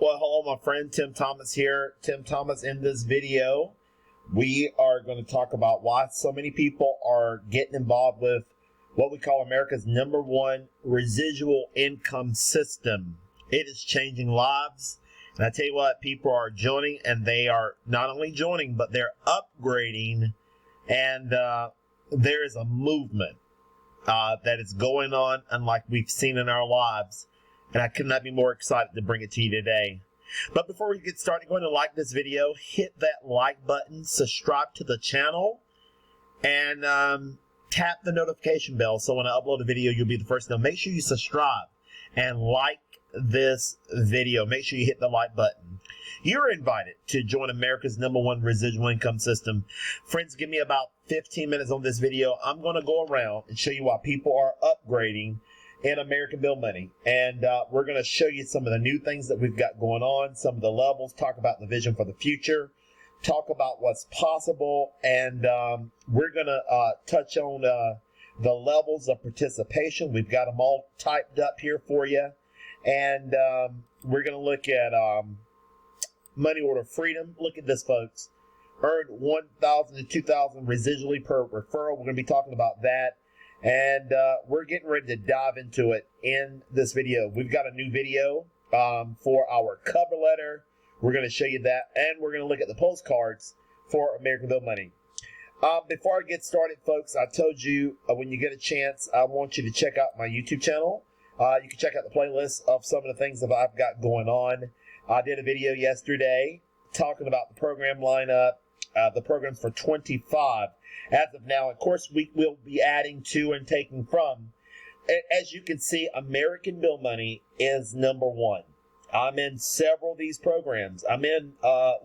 Well, hello, my friend. Tim Thomas here. Tim Thomas. In this video, we are going to talk about why so many people are getting involved with what we call America's #1 residual income system. It is changing lives. And I tell you what, people are joining, and they are not only joining, but they're upgrading. And there is a movement that is going on unlike we've seen in our lives. And I could not be more excited to bring it to you today. But before we get started, go ahead and like this video, hit that like button, subscribe to the channel, and tap the notification bell so when I upload a video, you'll be the first to know. Make sure you subscribe and like this video. Make sure you hit the like button. You're invited to join America's #1 residual income system. Friends, give me about 15 minutes on this video. I'm going to go around and show you why people are upgrading in American Bill Money. And we're going to show you some of the new things that we've got going on, some of the levels, talk about the vision for the future, talk about what's possible, and we're going to touch on the levels of participation. We've got them all typed up here for you. And we're going to look at money order freedom. Look at this, folks. Earned $1,000 to $2,000 residually per referral. We're going to be talking about that. And we're getting ready to dive into it in this video. We've got a new video for our cover letter. We're going to show you that. And we're going to look at the postcards for American Bill Money. Before I get started, folks, I told you when you get a chance, I want you to check out my YouTube channel. You can check out the playlist of some of the things that I've got going on. I did a video yesterday talking about the program lineup, the programs for 25 as of now. Of course, we will be adding to and taking from. As you can see, American Bill Money is #1. I'm in several of these programs. I'm in,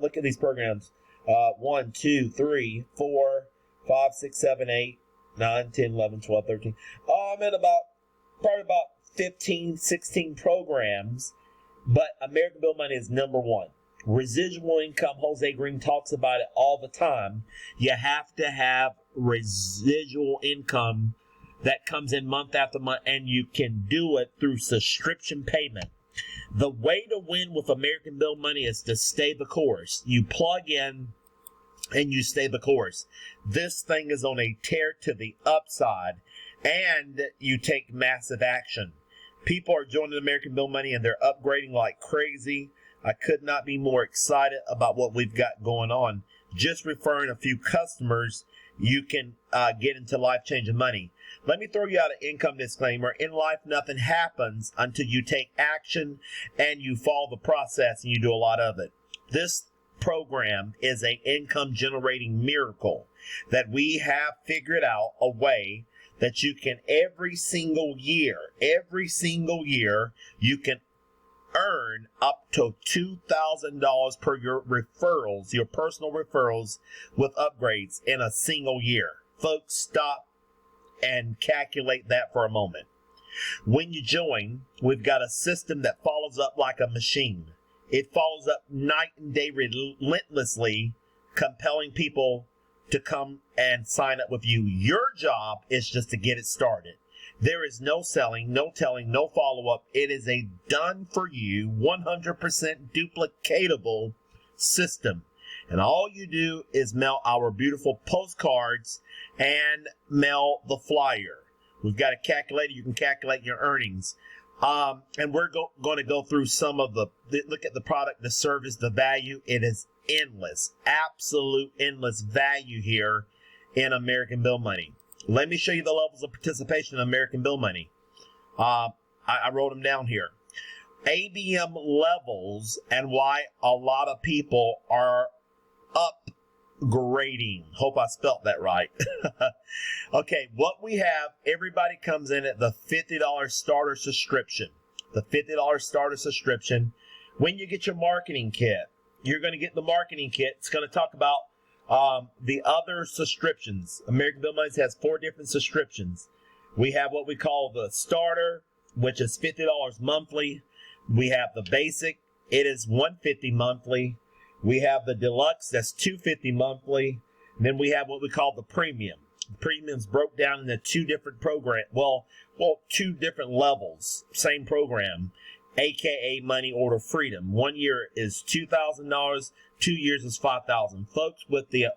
look at these programs, 1, 2, 3, 4, 5, 6, 7, 8, 9, 10, 11, 12, 13. I'm in probably about 15, 16 programs, but American Bill Money is #1. Residual income, Jose Green talks about it all the time. You have to have residual income that comes in month after month, and you can do it through subscription payment. The way to win with American Bill Money is to stay the course. You plug in and you stay the course. This thing is on a tear to the upside, and you take massive action. People are joining American Bill Money, and they're upgrading like crazy. I could not be more excited about what we've got going on. Just referring a few customers, you can get into life-changing money. Let me throw you out an income disclaimer. In life, nothing happens until you take action and you follow the process, and you do a lot of it. This program is an income-generating miracle that we have figured out a way that you can every single year, you can earn up to $2,000 per your referrals, your personal referrals with upgrades in a single year. Folks, stop and calculate that for a moment. When you join, we've got a system that follows up like a machine. It follows up night and day relentlessly, compelling people to come and sign up with you. Your job is just to get it started. There is no selling, no telling, no follow-up. It is a done-for-you, 100% duplicatable system. And all you do is mail our beautiful postcards and mail the flyer. We've got a calculator. You can calculate your earnings. And we're going to go through some of look at the product, the service, the value. It is endless, absolute endless value here in American Bill Money. Let me show you the levels of participation in American Bill Money. I wrote them down here. ABM levels and why a lot of people are upgrading. Hope I spelt that right. Okay, what we have, everybody comes in at the $50 starter subscription. The $50 starter subscription. When you get your marketing kit, you're going to get the marketing kit. It's going to talk about the other subscriptions. American Bill Money has 4 different subscriptions. We have what we call the starter, which is $50 monthly. We have the basic. It is $150 monthly. We have the deluxe. That's $250 monthly. And then we have what we call the premium. The premium's broke down into 2 different programs. Well, 2 different levels. Same program. aka money order freedom. 1 year is $2,000, 2 years is $5,000. Folks,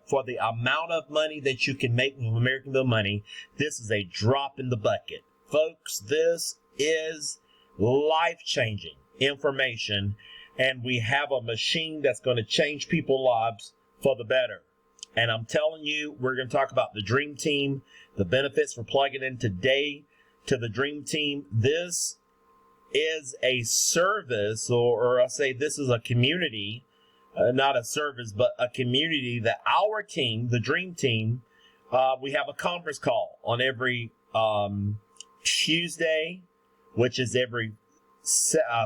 for the amount of money that you can make with American Bill money, this is a drop in the bucket. Folks, this is life-changing information, and we have a machine that's going to change people's lives for the better. And I'm telling you, we're going to talk about the Dream Team, the benefits for plugging in today to the Dream Team. This is a service, or I say this is a community, not a service, but a community that our team, the Dream Team, we have a conference call on every Tuesday, which is every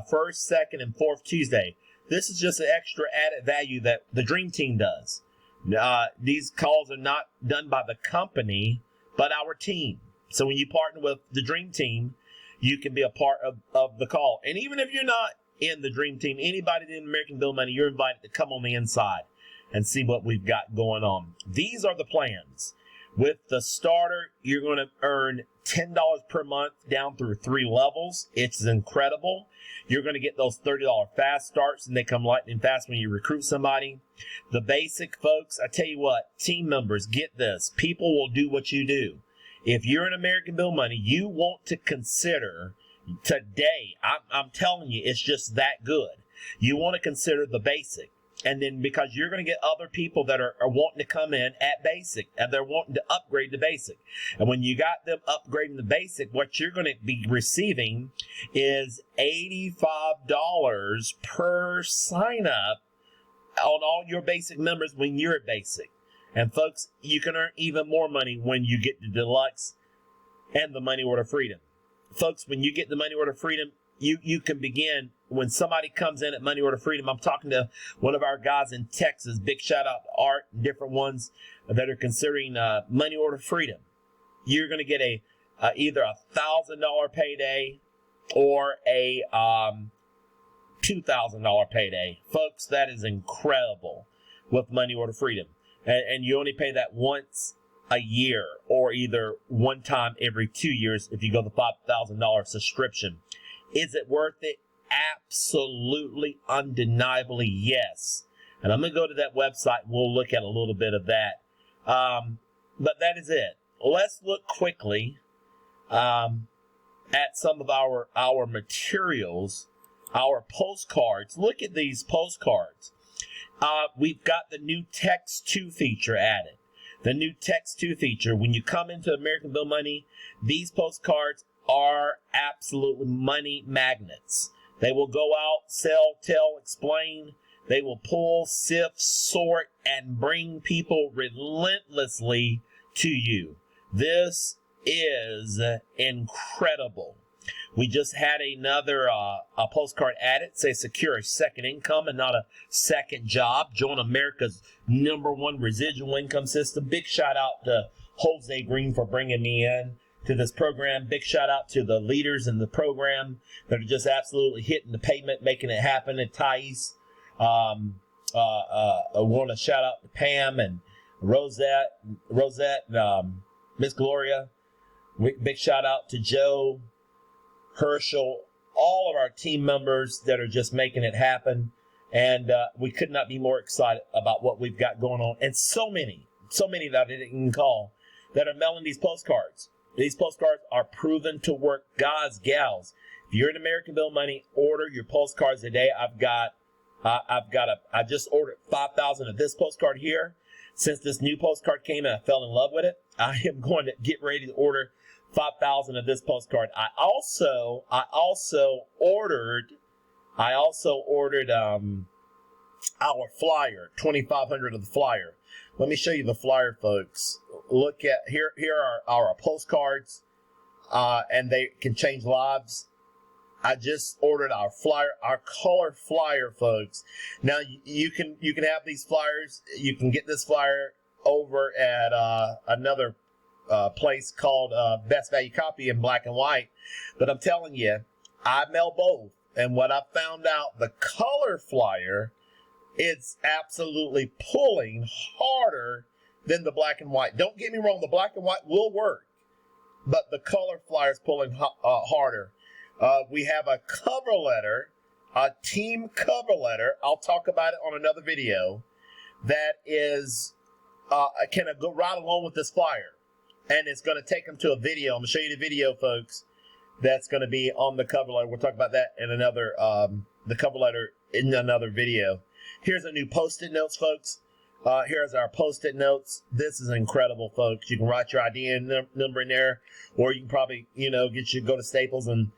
first, second, and fourth Tuesday. This is just an extra added value that the Dream Team does. These calls are not done by the company, but our team. So when you partner with the Dream Team, you can be a part of the call. And even if you're not in the Dream Team, anybody in American Bill Money, you're invited to come on the inside and see what we've got going on. These are the plans. With the starter, you're going to earn $10 per month down through 3 levels. It's incredible. You're going to get those $30 fast starts, and they come lightning fast when you recruit somebody. The basic, folks, I tell you what, team members, get this. People will do what you do. If you're in American Bill Money, you want to consider today, I'm telling you, it's just that good. You want to consider the basic. And then because you're going to get other people that are wanting to come in at basic, and they're wanting to upgrade to basic. And when you got them upgrading the basic, what you're going to be receiving is $85 per sign up on all your basic members when you're at basic. And folks, you can earn even more money when you get the deluxe and the money order freedom. Folks, when you get the money order freedom, you can begin, when somebody comes in at money order freedom. I'm talking to one of our guys in Texas. Big shout out to Art and different ones that are considering money order freedom. You're going to get either a $1,000 payday or a $2,000 payday. Folks, that is incredible with money order freedom. And you only pay that once a year, or either one time every 2 years if you go the $5,000 subscription. Is it worth it? Absolutely, undeniably, yes. And I'm going to go to that website and we'll look at a little bit of that. But that is it. Let's look quickly at some of our materials, our postcards. Look at these postcards. We've got the new Text 2 feature added. The new Text 2 feature. When you come into American Bill Money, these postcards are absolutely money magnets. They will go out, sell, tell, explain. They will pull, sift, sort, and bring people relentlessly to you. This is incredible. We just had another a postcard added, say secure a second income and not a second job. Join America's #1 residual income system. Big shout out to Jose Green for bringing me in to this program. Big shout out to the leaders in the program that are just absolutely hitting the pavement, making it happen. And Thais, I want to shout out to Pam and Rosette, Miss Gloria. Big shout out to Joe, Herschel, all of our team members that are just making it happen. And we could not be more excited about what we've got going on. And so many that I didn't even call that are mailing these postcards. These postcards are proven to work. Guys, gals, if you're in American Bill Money, order your postcards today. I just ordered 5,000 of this postcard here. Since this new postcard came and I fell in love with it, I am going to get ready to order 5,000 of this postcard. I also ordered our flyer, 2,500 of the flyer. Let me show you the flyer, folks. Look at here are our postcards, and they can change lives. I just ordered our flyer, our color flyer, folks. Now you can have these flyers. You can get this flyer over at another place called Best Value Copy in black and white. But I'm telling you, I mail both. And what I found out, the color flyer, it's absolutely pulling harder than the black and white. Don't get me wrong, the black and white will work, but the color flyer is pulling harder. We have a cover letter, a team cover letter. I'll talk about it on another video. That is can go right along with this flyer, and it's going to take them to a video. I'm going to show you the video, folks. That's going to be on the cover letter. We'll talk about that in another the cover letter in another video. Here's a new post-it notes, folks. Here's our post-it notes. This is incredible, folks. You can write your ID number in there, or you can probably, go to Staples and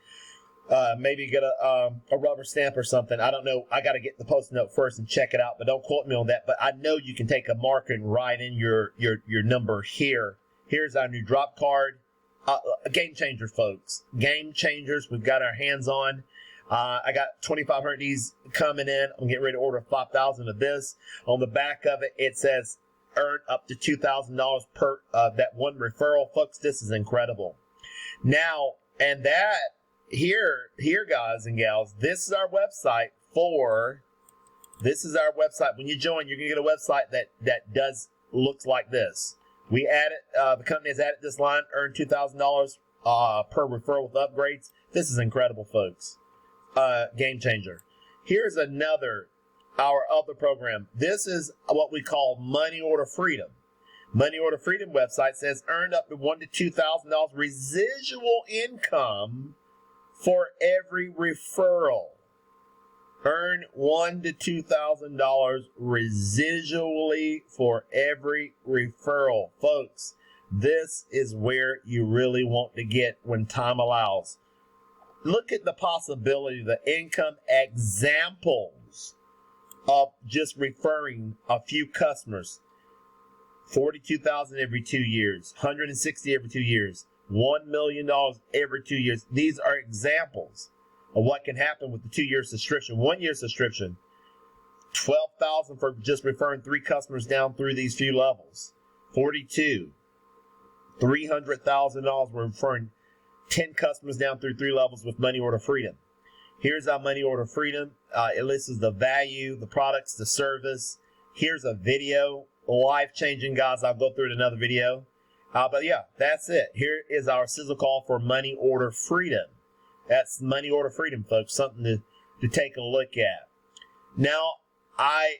maybe get a rubber stamp or something. I don't know. I got to get the post-it note first and check it out, but don't quote me on that. But I know you can take a marker and write in your number here. Here's our new drop card. Game changers, folks. Game changers. We've got our hands on. I got 2,500 of these coming in. I'm getting ready to order 5,000 of this. On the back of it, it says earn up to $2,000 per that one referral. Folks, this is incredible. Now, and that here, guys and gals, this is our website When you join, you're going to get a website that does looks like this. We added, the company has added this line, earn $2,000 per referral with upgrades. This is incredible, folks. Game changer. Here's our other program. This is what we call Money Order Freedom. Money Order Freedom website says earn up to $1,000 to $2,000 residual income for every referral. Earn $1,000 to $2,000 residually for every referral. Folks, this is where you really want to get when time allows. Look at the possibility, the income examples of just referring a few customers. $42,000 every 2 years, $160,000 every 2 years, $1 million every 2 years. These are examples of what can happen with the 2-year subscription. 1 year subscription, $12,000 for just referring 3 customers down through these few levels. 42, $300,000 for referring 10 customers down through 3 levels with Money Order Freedom. Here's our Money Order Freedom. It lists the value, the products, the service. Here's a video, life-changing, guys. I'll go through it in another video. But yeah, that's it. Here is our sizzle call for Money Order Freedom. That's Money Order Freedom, folks. Something to take a look at. Now, I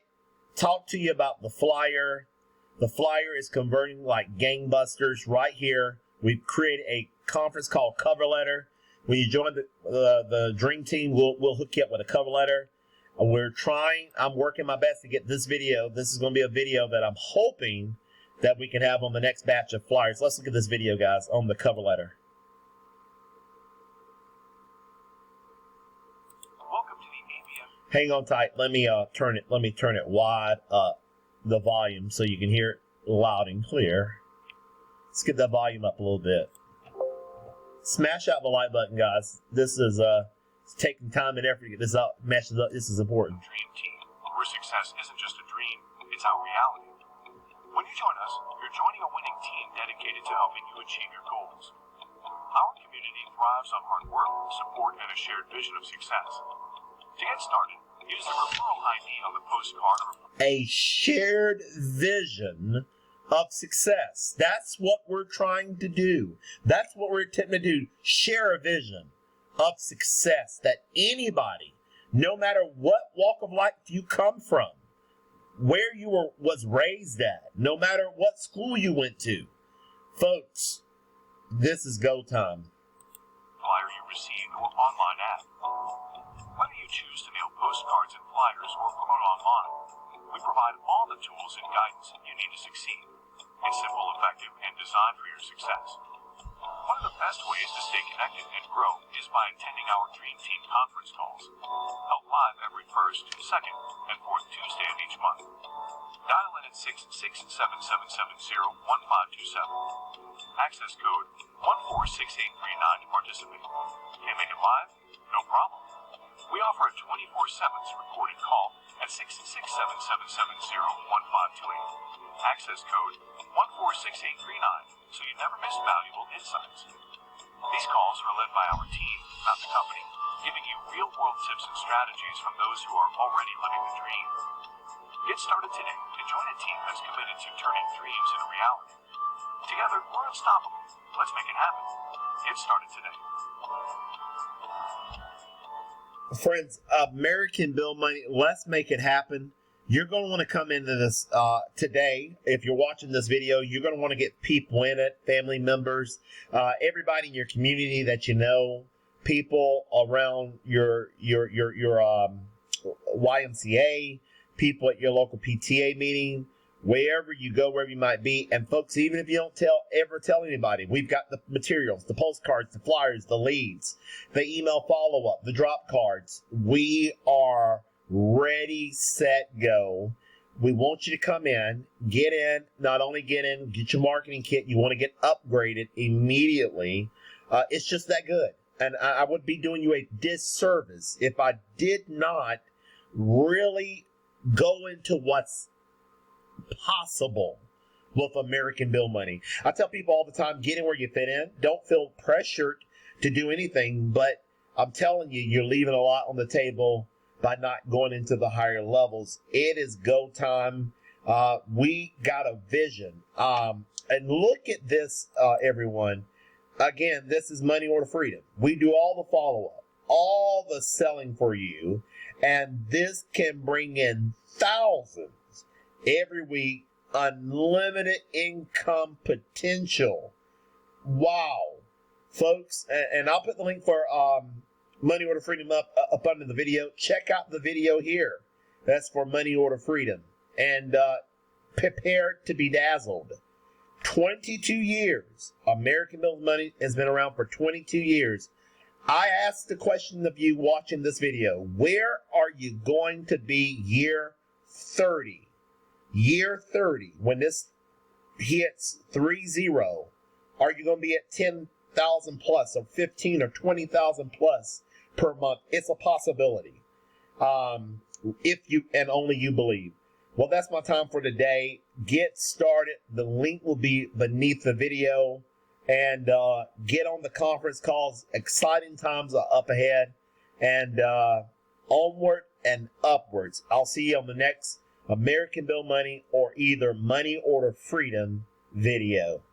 talked to you about the flyer. The flyer is converting like gangbusters right here. We've created a conference called Cover Letter. When you join the Dream Team, we'll hook you up with a cover letter. I'm working my best to get this video. This is going to be a video that I'm hoping that we can have on the next batch of flyers. Let's look at this video, guys, on the cover letter. Welcome to the ABM. Hang on tight. Let me turn it wide up, the volume, so you can hear it loud and clear. Let's get that volume up a little bit. Smash out the like button, guys. This is it's taking time and effort to get this up. Smash it up. This is important. Dream Team, where success isn't just a dream, it's our reality. When you join us, you're joining a winning team dedicated to helping you achieve your goals. Our community thrives on hard work, support, and a shared vision of success. To get started, use the referral ID on the postcard. A shared vision of success. That's what we're trying to do. That's what we're attempting to do. Share a vision of success that anybody, no matter what walk of life you come from, where you was raised at, no matter what school you went to, folks, this is go time. Flyer you received or online app. Whether you choose to mail postcards and flyers or promote online, we provide all the tools and guidance you need to succeed. It's simple, effective, and designed for your success. One of the best ways to stay connected and grow is by attending our Dream Team conference calls, held live every first, second, and fourth Tuesday of each month. Dial in at 667-770-1527. Access code 146839 to participate. Can't make it live? No problem. We offer a 24/7 recorded call at 667-770-1528. Access code 146839, so you never miss valuable insights. These calls are led by our team, not the company, giving you real-world tips and strategies from those who are already living the dream. Get started today and join a team that's committed to turning dreams into reality. Together, we're unstoppable. Let's make it happen. Get started today. Friends, American Bill Money, let's make it happen. You're going to want to come into this today. If you're watching this video, you're going to want to get people in it, family members, everybody in your community that you know, people around your YMCA, people at your local PTA meeting, wherever you go, wherever you might be. And folks, even if you don't ever tell anybody, we've got the materials, the postcards, the flyers, the leads, the email follow-up, the drop cards. We are ready, set, go. We want you to come in, get in, not only get in, get your marketing kit. You want to get upgraded immediately. It's just that good. And I would be doing you a disservice if I did not really go into what's possible with American Bill Money. I tell people all the time, get in where you fit in. Don't feel pressured to do anything, but I'm telling you, you're leaving a lot on the table by not going into the higher levels. It is go time. We got a vision. And look at this, everyone. Again, this is Money Order Freedom. We do all the follow-up, all the selling for you, and this can bring in thousands every week, unlimited income potential. Wow. Folks, and I'll put the link for Money Order Freedom up under the video. Check out the video here. That's for Money Order Freedom. And prepare to be dazzled. 22 years. American Bill Money has been around for 22 years. I asked the question of you watching this video. Where are you going to be year 30? Year 30, when this hits 30, are you going to be at 10,000 plus or 15 or 20,000 plus per month? It's a possibility. If you and only you believe. Well, that's my time for today. Get started. The link will be beneath the video. And get on the conference calls. Exciting times are up ahead. And onward and upwards. I'll see you on the next American Bill Money or either Money Order Freedom video.